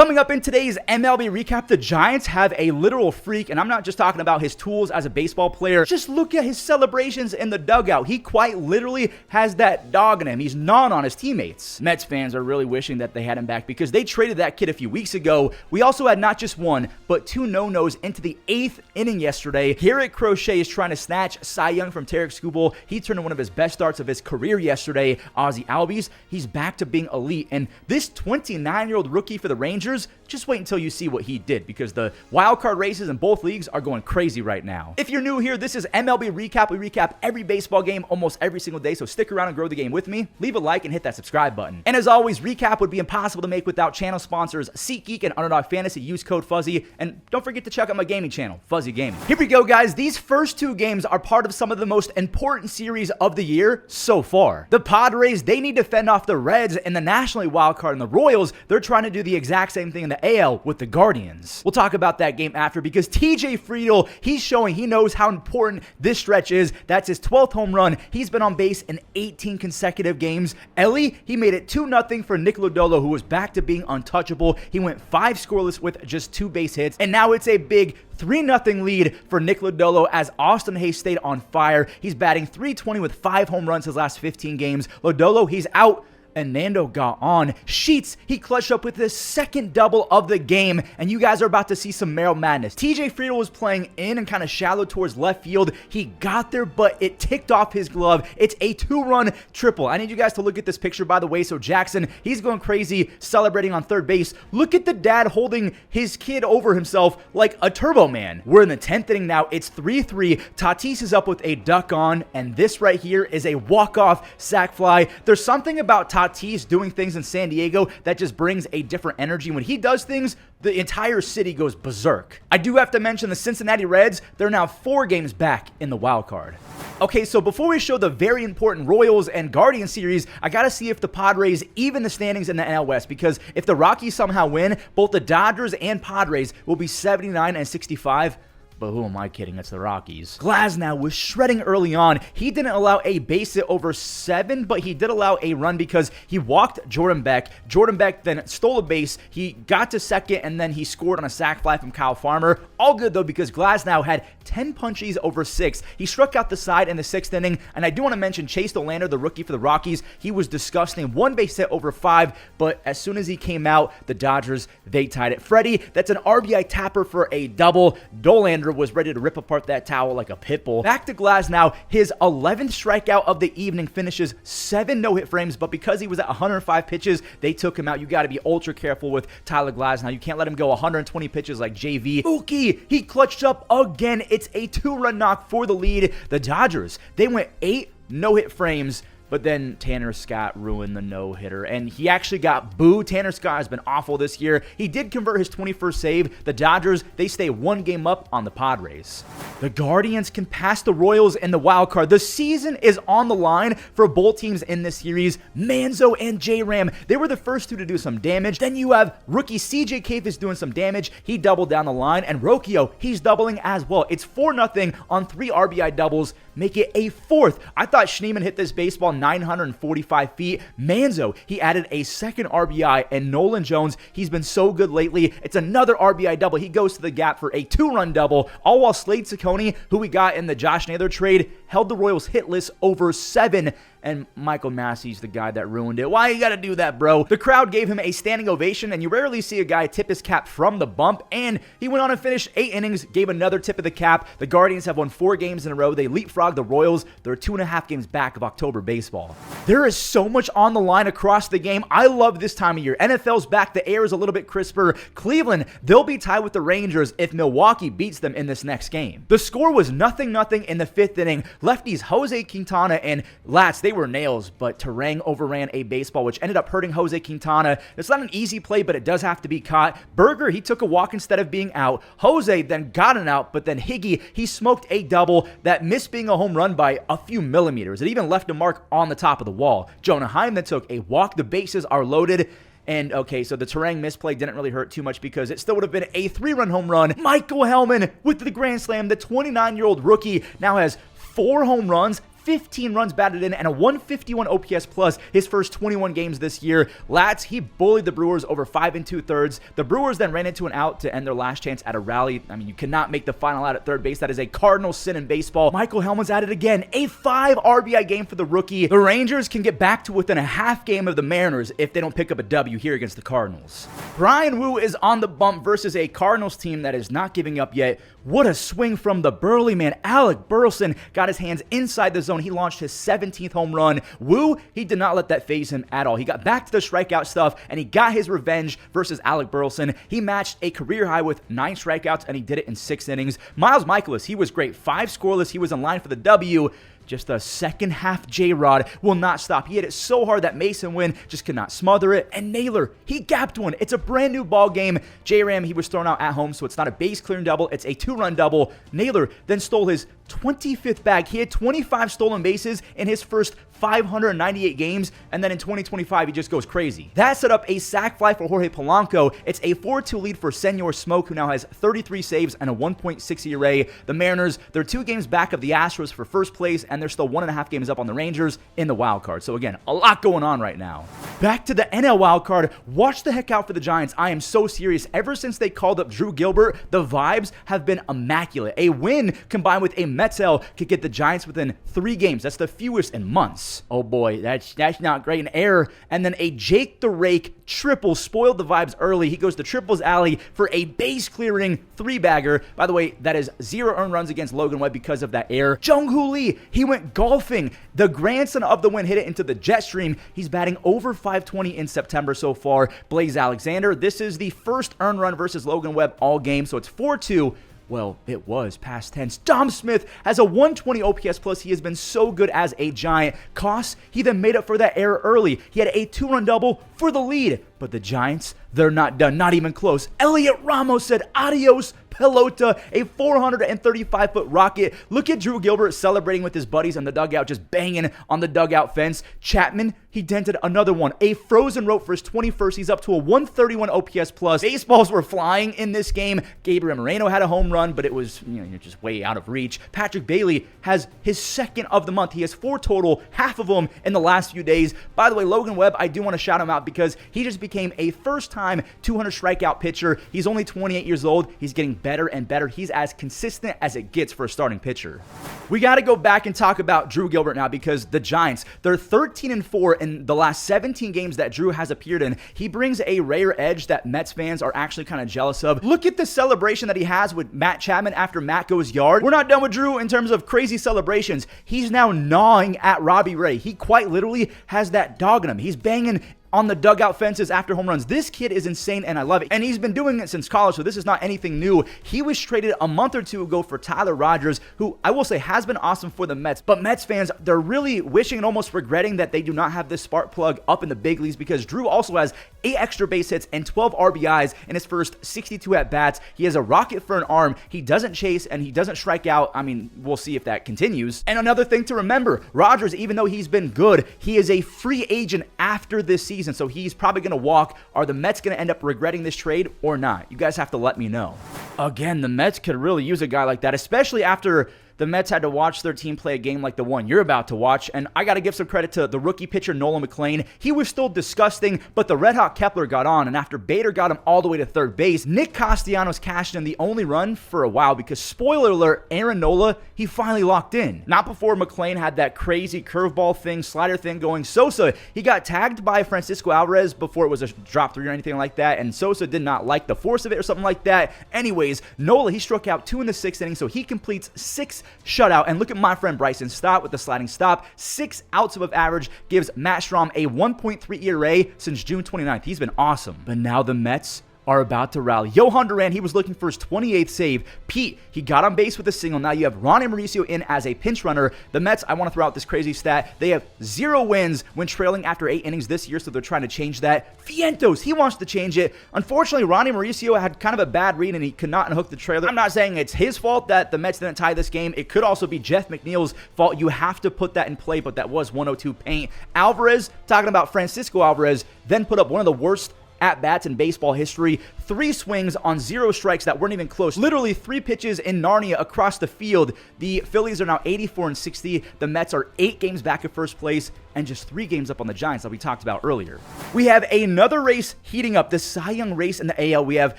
Coming up in today's MLB recap, the Giants have a literal freak, and I'm not just talking about his tools as a baseball player. Just look at his celebrations in the dugout. He quite literally has that dog in him. He's gnawing on his teammates. Mets fans are really wishing that they had him back because they traded that kid a few weeks ago. We also had not just one, but two no-nos into the 8th inning yesterday. Garrett Crochet is trying to snatch Cy Young from Tarek Skubal. He turned in one of his best starts of his career yesterday. Ozzie Albies, he's back to being elite, and this 29-year-old rookie for the Rangers, just wait until you see what he did because the wild card races in both leagues are going crazy right now. If you're new here, this is MLB Recap. We recap every baseball game almost every single day, so stick around and grow the game with me. Leave a like and hit that subscribe button. And as always, recap would be impossible to make without channel sponsors SeatGeek and Underdog Fantasy. Use code Fuzzy, and don't forget to check out my gaming channel, Fuzzy Gaming. Here we go, guys. These first two games are part of some of the most important series of the year so far. The Padres, they need to fend off the Reds in the National League wild card, and the Royals, they're trying to do the exact same thing in the AL with the Guardians. We'll talk about that game after because TJ Friedl, he's showing he knows how important this stretch is. That's his 12th home run. He's been on base in 18 consecutive games. Ellie, he made it 2-0 for Nick Lodolo, who was back to being untouchable. He went 5 scoreless with just 2 base hits, and now it's a big 3-0 lead for Nick Lodolo as Austin Hayes stayed on fire. He's batting .320 with 5 home runs his last 15 games. Lodolo, he's out. And Nando got on. Sheets, he clutched up with his second double of the game, and you guys are about to see some Merrill madness. TJ Friedl was playing in and kind of shallow towards left field. He got there, but it ticked off his glove. It's a 2-run triple. I need you guys to look at this picture, by the way. So Jackson, he's going crazy, celebrating on third base. Look at the dad holding his kid over himself like a turbo man. We're in the 10th inning now. It's 3-3. Tatis is up with a duck on, and this right here is a walk-off sac fly. There's something about Tatis doing things in San Diego that just brings a different energy. When he does things, the entire city goes berserk. I do have to mention the Cincinnati Reds. They're now 4 games back in the wild card. Okay, so before we show the very important Royals and Guardians series, I gotta see if the Padres even the standings in the NL West, because if the Rockies somehow win, both the Dodgers and Padres will be 79 and 65. But who am I kidding? It's the Rockies. Glasnow was shredding early on. He didn't allow a base hit over 7, but he did allow a run because he walked Jordan Beck. Jordan Beck then stole a base. He got to second, and then he scored on a sac fly from Kyle Farmer. All good, though, because Glasnow had 10 punchies over 6. He struck out the side in the 6th inning, and I do want to mention Chase Dollander, the rookie for the Rockies. He was disgusting. 1 base hit over 5, but as soon as he came out, the Dodgers, they tied it. Freddie, that's an RBI tapper for a double. Dollander was ready to rip apart that towel like a pit bull. Back to Glasnow, his 11th strikeout of the evening, finishes 7 no-hit frames, but because he was at 105 pitches, they took him out. You got to be ultra careful with Tyler Glasnow. You can't let him go 120 pitches like JV. Mookie, he clutched up again. It's a 2-run knock for the lead. The Dodgers, they went 8 no-hit frames, but then Tanner Scott ruined the no-hitter, and he actually got booed. Tanner Scott has been awful this year. He did convert his 21st save. The Dodgers, they stay 1 game up on the Padres. The Guardians can pass the Royals in the wild card. The season is on the line for both teams in this series. Manzo and J-Ram, they were the first 2 to do some damage. Then you have rookie CJ Cafis doing some damage. He doubled down the line, and Rocchio, he's doubling as well. It's 4-0 on 3 RBI doubles. Make it a 4th. I thought Schneemann hit this baseball 945 feet. Manzo, he added a 2nd RBI, and Nolan Jones, he's been so good lately. It's another RBI double. He goes to the gap for a 2-run double, all while Slade Cecconi, who we got in the Josh Naylor trade, held the Royals hitless over 7. And Michael Massey's the guy that ruined it. Why you gotta do that, bro? The crowd gave him a standing ovation, and you rarely see a guy tip his cap from the bump, and he went on and finished 8 innings, gave another tip of the cap. The Guardians have won 4 games in a row. They leapfrogged the Royals. They're 2.5 games back of October baseball. There is so much on the line across the game. I love this time of year. NFL's back. The air is a little bit crisper. Cleveland, they'll be tied with the Rangers if Milwaukee beats them in this next game. The score was 0-0 in the 5th inning. Lefties Jose Quintana and Latz, they were nails, but Terang overran a baseball, which ended up hurting Jose Quintana. It's not an easy play, but it does have to be caught. Berger, he took a walk instead of being out. Jose then got an out, but then Higgy, he smoked a double that missed being a home run by a few millimeters. It even left a mark on the top of the wall. Jonah Heim then took a walk. The bases are loaded. And okay, so the Terang misplay didn't really hurt too much because it still would have been a 3-run home run. Michael Helman with the grand slam. The 29-year-old rookie now has 4 home runs, 15 runs batted in, and a 151 OPS plus his first 21 games this year. Latz, he bullied the Brewers over 5 2/3. The Brewers then ran into an out to end their last chance at a rally. I mean, you cannot make the final out at third base. That is a cardinal sin in baseball. Michael Helman's at it again. A 5 RBI game for the rookie. The Rangers can get back to within a half game of the Mariners if they don't pick up a W here against the Cardinals. Bryan Woo is on the bump versus a Cardinals team that is not giving up yet. What a swing from the burly man. Alec Burleson got his hands inside the zone. He launched his 17th home run. Woo, he did not let that faze him at all. He got back to the strikeout stuff, and he got his revenge versus Alec Burleson. He matched a career high with 9 strikeouts, and he did it in 6 innings. Miles Mikolas, he was great. 5 scoreless. He was in line for the W. Just a second half J-Rod will not stop. He hit it so hard that Mason Wynn just could not smother it. And Naylor, he gapped one. It's a brand new ball game. J-Ram, he was thrown out at home, so it's not a base clearing double. It's a 2-run double. Naylor then stole his 25th bag. He had 25 stolen bases in his first 598 games, and then in 2025, he just goes crazy. That set up a sac fly for Jorge Polanco. It's a 4-2 lead for Senor Smoke, who now has 33 saves and a 1.6 ERA. The Mariners, they're 2 games back of the Astros for first place, and they're still 1.5 games up on the Rangers in the wild card. So again, a lot going on right now. Back to the NL wild card. Watch the heck out for the Giants. I am so serious. Ever since they called up Drew Gilbert, the vibes have been immaculate. A win combined with a Mets L could get the Giants within 3 games. That's the fewest in months. Oh boy, that's not great. An error, and then a Jake the Rake triple spoiled the vibes early. He goes to triples alley for a base clearing 3-bagger. By the way, that is 0 earned runs against Logan Webb because of that error. Jung-Hoo Lee, he went golfing. The grandson of the win hit it into the jet stream. He's batting over 520 in September so far. Blaze Alexander, this is the first earned run versus Logan Webb all game, so it's 4-2. Well, it was past tense. Dom Smith has a 120 OPS plus. He has been so good as a Giant. Koss, he then made up for that error early. He had a 2-run double for the lead. But the Giants, they're not done, not even close. Elliot Ramos said, adios, pelota, a 435-foot rocket. Look at Drew Gilbert celebrating with his buddies on the dugout, just banging on the dugout fence. Chapman, he dented another one. A frozen rope for his 21st. He's up to a 131 OPS plus. Baseballs were flying in this game. Gabriel Moreno had a home run, but it was just way out of reach. Patrick Bailey has his 2nd of the month. He has 4 total, half of them in the last few days. By the way, Logan Webb, I do want to shout him out because he just became a first-time 200 strikeout pitcher. He's only 28 years old. He's getting better and better. He's as consistent as it gets for a starting pitcher. We got to go back and talk about Drew Gilbert now because the Giants, they're 13-4 in the last 17 games that Drew has appeared in. He brings a rare edge that Mets fans are actually kind of jealous of. Look at the celebration that he has with Matt Chapman after Matt goes yard. We're not done with Drew in terms of crazy celebrations. He's now gnawing at Robbie Ray. He quite literally has that dog in him. He's banging on the dugout fences after home runs. This kid is insane, and I love it. And he's been doing it since college, so this is not anything new. He was traded a month or 2 ago for Tyler Rogers, who I will say has been awesome for the Mets. But Mets fans, they're really wishing and almost regretting that they do not have this spark plug up in the big leagues because Drew also has 8 extra base hits and 12 RBIs in his first 62 at-bats. He has a rocket for an arm. He doesn't chase, and he doesn't strike out. I mean, we'll see if that continues. And another thing to remember, Rogers, even though he's been good, he is a free agent after this season, so he's probably going to walk. Are the Mets going to end up regretting this trade or not? You guys have to let me know. Again, the Mets could really use a guy like that, especially after the Mets had to watch their team play a game like the one you're about to watch, and I got to give some credit to the rookie pitcher Nolan McLean. He was still disgusting, but the Red Hot Kepler got on, and after Bader got him all the way to third base, Nick Castellanos cashed in the only run for a while because, spoiler alert, Aaron Nola, he finally locked in. Not before McLean had that crazy curveball thing, slider thing going. Sosa, he got tagged by Francisco Alvarez before it was a drop 3 or anything like that, and Sosa did not like the force of it or something like that. Anyways, Nola, he struck out 2 in the 6th inning, so he completes 6 shutout. And look at my friend Bryson Stott with the sliding stop. 6 outs above average gives Matt Strahm a 1.3 ERA since June 29th. He's been awesome. But now the Mets are about to rally. Johan Duran, he was looking for his 28th save. Pete, he got on base with a single. Now you have Ronnie Mauricio in as a pinch runner. The Mets, I want to throw out this crazy stat. They have 0 wins when trailing after 8 innings this year, so they're trying to change that. Vientos, he wants to change it. Unfortunately, Ronnie Mauricio had kind of a bad read, and he could not unhook the trailer. I'm not saying it's his fault that the Mets didn't tie this game. It could also be Jeff McNeil's fault. You have to put that in play, but that was 102 paint. Alvarez, talking about Francisco Alvarez, then put up one of the worst at-bats in baseball history, 3 swings on 0 strikes that weren't even close. Literally 3 pitches in Narnia across the field. The Phillies are now 84-60. The Mets are 8 games back at first place and just 3 games up on the Giants that we talked about earlier. We have another race heating up, the Cy Young race in the AL. We have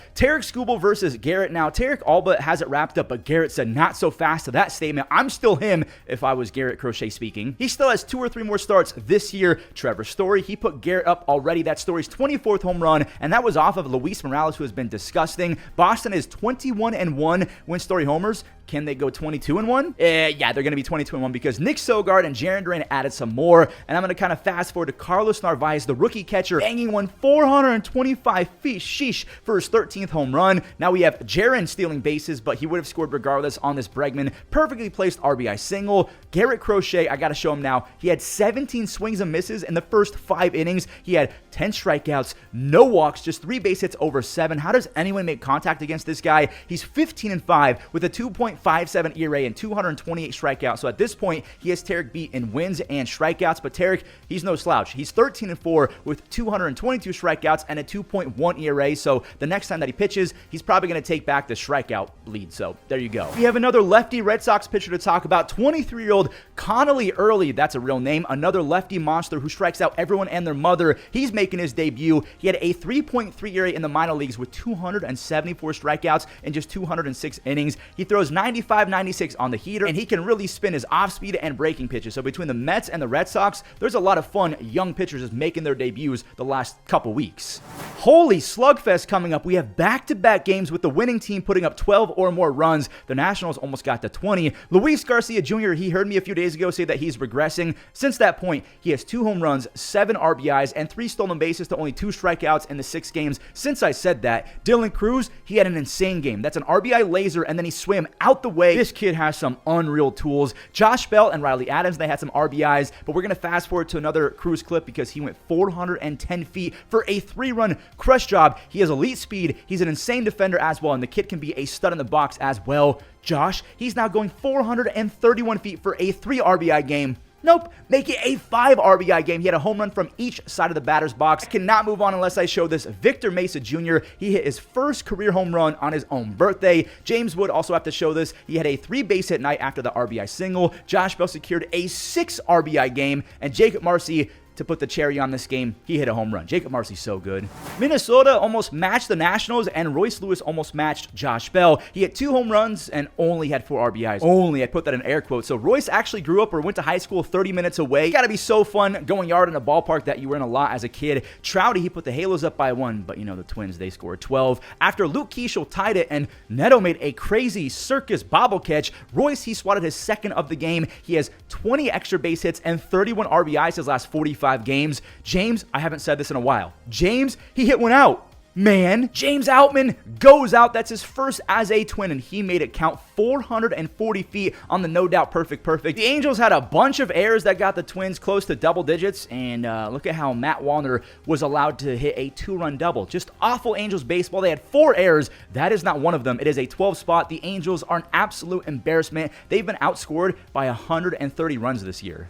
Tarik Skubal versus Garrett. Now, Tarik all but has it wrapped up, but Garrett said not so fast to that statement. I'm still him if I was Garrett Crochet speaking. He still has 2 or 3 more starts this year. Trevor Story, he put Garrett up already. That Story's 24th home run, and that was off of Luis Morales, who has been disgusting. Boston is 21-1 when Story homers. Can they go 22-1? Yeah, they're going to be 22-1 because Nick Sogard and Jarren Duran added some more. And I'm going to kind of fast forward to Carlos Narváez, the rookie catcher, banging one 425 feet, sheesh, for his 13th home run. Now we have Jarren stealing bases, but he would have scored regardless on this Bregman perfectly placed RBI single. Garrett Crochet, I got to show him now. He had 17 swings and misses in the first 5 innings. He had 10 strikeouts, no walks, just 3 base hits over 7. How does anyone make contact against this guy? He's 15-5 with a 2.57 ERA and 228 strikeouts. So at this point, he has Tarik beat in wins and strikeouts, but Tarik, he's no slouch. He's 13-4 with 222 strikeouts and a 2.1 ERA. So the next time that he pitches, he's probably going to take back the strikeout lead. So there you go. We have another lefty Red Sox pitcher to talk about, 23-year-old Connolly Early. That's a real name. Another lefty monster who strikes out everyone and their mother. He's making his debut. He had a 3.3 ERA in the minor leagues with 274 strikeouts in just 206 innings. He throws 95-96 on the heater, and he can really spin his off-speed and breaking pitches. So between the Mets and the Red Sox, there's a lot of fun young pitchers just making their debuts the last couple weeks. Holy slugfest coming up. We have back-to-back games with the winning team putting up 12 or more runs. The Nationals almost got to 20. Luis Garcia Jr., he heard me a few days ago say that he's regressing. Since that point, he has 2 home runs, 7 RBIs, and 3 stolen bases to only 2 strikeouts in the 6 games since I said that. Dylan Cruz, he had an insane game. That's an RBI laser, and then he swam out the way. This kid has some unreal tools. Josh Bell and Riley Adams, they had some RBIs, but we're going to fast forward to another Cruz clip because he went 410 feet for a 3-run crush job. He has elite speed. He's an insane defender as well, and the kid can be a stud in the box as well. Josh, he's now going 431 feet for a 3 RBI game. Nope, make it a 5 RBI game. He had a home run from each side of the batter's box. I cannot move on unless I show this. Victor Mesa Jr., he hit his first career home run on his own birthday. James Wood also have to show this. He had a 3 base hit night after the RBI single. Josh Bell secured a 6 RBI game, and Jacob Marcy, to put the cherry on this game, he hit a home run. Jacob Marcy's so good. Minnesota almost matched the Nationals, and Royce Lewis almost matched Josh Bell. He had 2 home runs and only had 4 RBIs. Only, I put that in air quotes. So Royce actually grew up or went to high school 30 minutes away. Gotta be so fun going yard in a ballpark that you were in a lot as a kid. Trouty, he put the Halos up by 1, but you know, the Twins, they scored 12. After Luke Keeschel tied it and Neto made a crazy circus bobble catch, Royce, he swatted his 2nd of the game. He has 20 extra base hits and 31 RBIs his last 45 games. James, I haven't said this in a while. James, he hit one out. Man, James Outman goes out. That's his first as a Twin, and he made it count 440 feet on the no doubt perfect. The Angels had a bunch of errors that got the Twins close to double digits, and look at how Matt Wallner was allowed to hit a 2-run double. Just awful Angels baseball. They had 4 errors. That is not one of them. It is a 12 spot. The Angels are an absolute embarrassment. They've been outscored by 130 runs this year.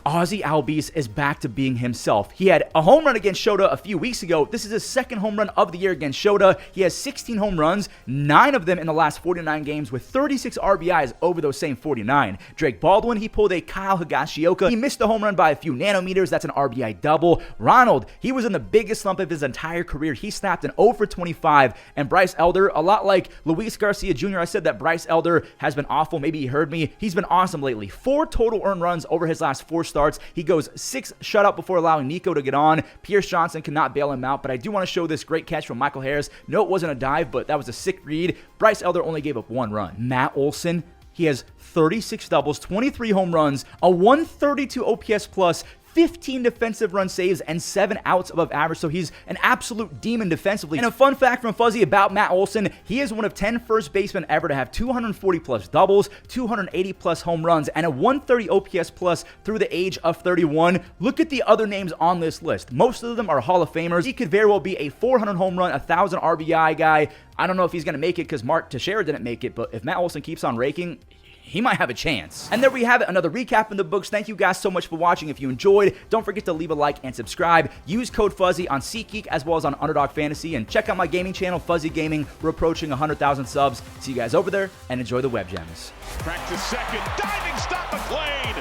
Ozzie Albies is back to being himself. He had a home run against Shota a few weeks ago. This is his 2nd home run of the year against Shota. He has 16 home runs, 9 of them in the last 49 games with 36 RBIs over those same 49. Drake Baldwin, he pulled a Kyle Higashioka. He missed the home run by a few nanometers. That's an RBI double. Ronald, he was in the biggest slump of his entire career. He snapped an 0 for 25. And Bryce Elder, a lot like Luis Garcia Jr., I said that Bryce Elder has been awful. Maybe he heard me. He's been awesome lately. 4 total earned runs over his last 4 starts. He goes 6 shutout before allowing Nico to get on. Pierce Johnson cannot bail him out, but I do want to show this great catch from Michael Harris. No, it wasn't a dive, but that was a sick read. Bryce Elder only gave up 1 run. Matt Olson, he has 36 doubles, 23 home runs, a 132 OPS plus, 15 defensive run saves, and 7 outs above average, so he's an absolute demon defensively. And a fun fact from Fuzzy about Matt Olson, he is one of 10 first basemen ever to have 240 plus doubles, 280 plus home runs, and a 130 OPS plus through the age of 31. Look at the other names on this list. Most of them are Hall of Famers. He could very well be a 400 home run, 1,000 RBI guy. I don't know if he's going to make it because Mark Teixeira didn't make it, but if Matt Olson keeps on raking, he might have a chance. And there we have it, another recap in the books. Thank you guys so much for watching. If you enjoyed, don't forget to leave a like and subscribe. Use code Fuzzy on SeatGeek as well as on Underdog Fantasy, and check out my gaming channel, Fuzzy Gaming. We're approaching 100,000 subs. See you guys over there, and enjoy the web gems. Crack to second, diving stop McLean.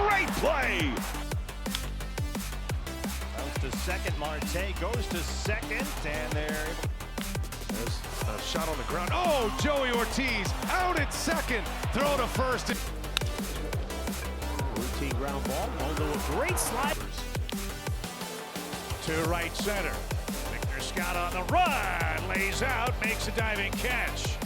Great play. Goes to second, Marte goes to second, and there's a shot on the ground. Oh, Joey Ortiz out at second, throw to first. Routine ground ball, onto a great slide. To right center. Victor Scott on the run, lays out, makes a diving catch.